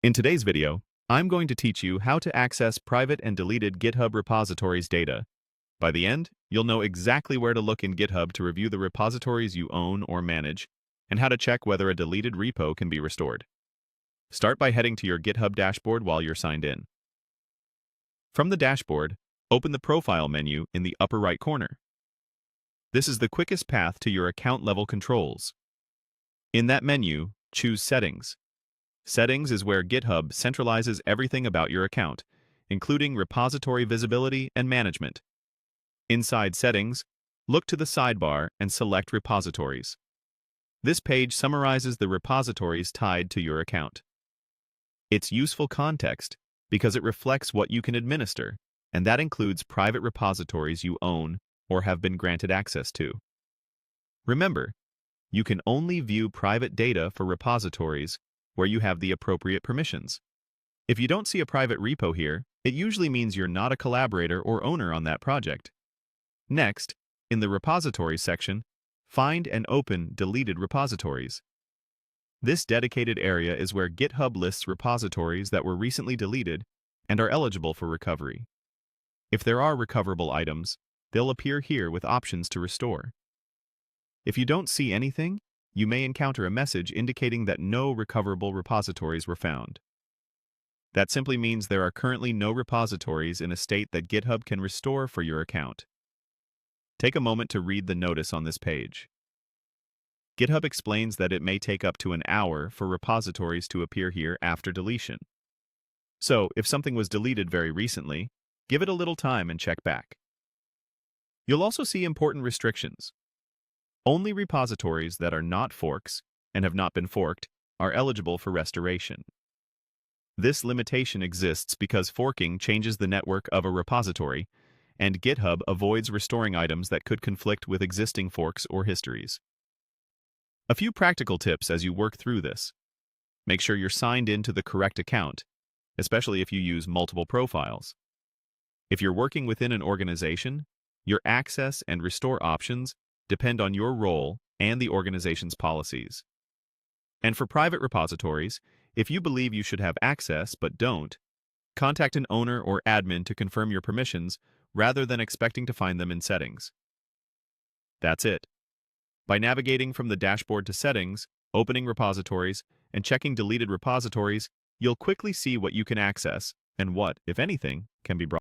In today's video, I'm going to teach you how to access private and deleted GitHub repositories data. By the end, you'll know exactly where to look in GitHub to review the repositories you own or manage, and how to check whether a deleted repo can be restored. Start by heading to your GitHub dashboard while you're signed in. From the dashboard, open the Profile menu in the upper right corner. This is the quickest path to your account-level controls. In that menu, choose Settings. Settings is where GitHub centralizes everything about your account, including repository visibility and management. Inside Settings, look to the sidebar and select Repositories. This page summarizes the repositories tied to your account. It's useful context because it reflects what you can administer, and that includes private repositories you own or have been granted access to. Remember, you can only view private data for repositories where you have the appropriate permissions. If you don't see a private repo here, it usually means you're not a collaborator or owner on that project. Next, in the Repositories section, find and open Deleted Repositories. This dedicated area is where GitHub lists repositories that were recently deleted and are eligible for recovery. If there are recoverable items, they'll appear here with options to restore. If you don't see anything, you may encounter a message indicating that no recoverable repositories were found. That simply means there are currently no repositories in a state that GitHub can restore for your account. Take a moment to read the notice on this page. GitHub explains that it may take up to an hour for repositories to appear here after deletion. So, if something was deleted very recently, give it a little time and check back. You'll also see important restrictions. Only repositories that are not forks and have not been forked are eligible for restoration. This limitation exists because forking changes the network of a repository, and GitHub avoids restoring items that could conflict with existing forks or histories. A few practical tips as you work through this. Make sure you're signed into the correct account, especially if you use multiple profiles. If you're working within an organization, your access and restore options depend on your role and the organization's policies. And for private repositories, if you believe you should have access but don't, contact an owner or admin to confirm your permissions rather than expecting to find them in Settings. That's it. By navigating from the dashboard to Settings, opening repositories, and checking deleted repositories, you'll quickly see what you can access and what, if anything, can be brought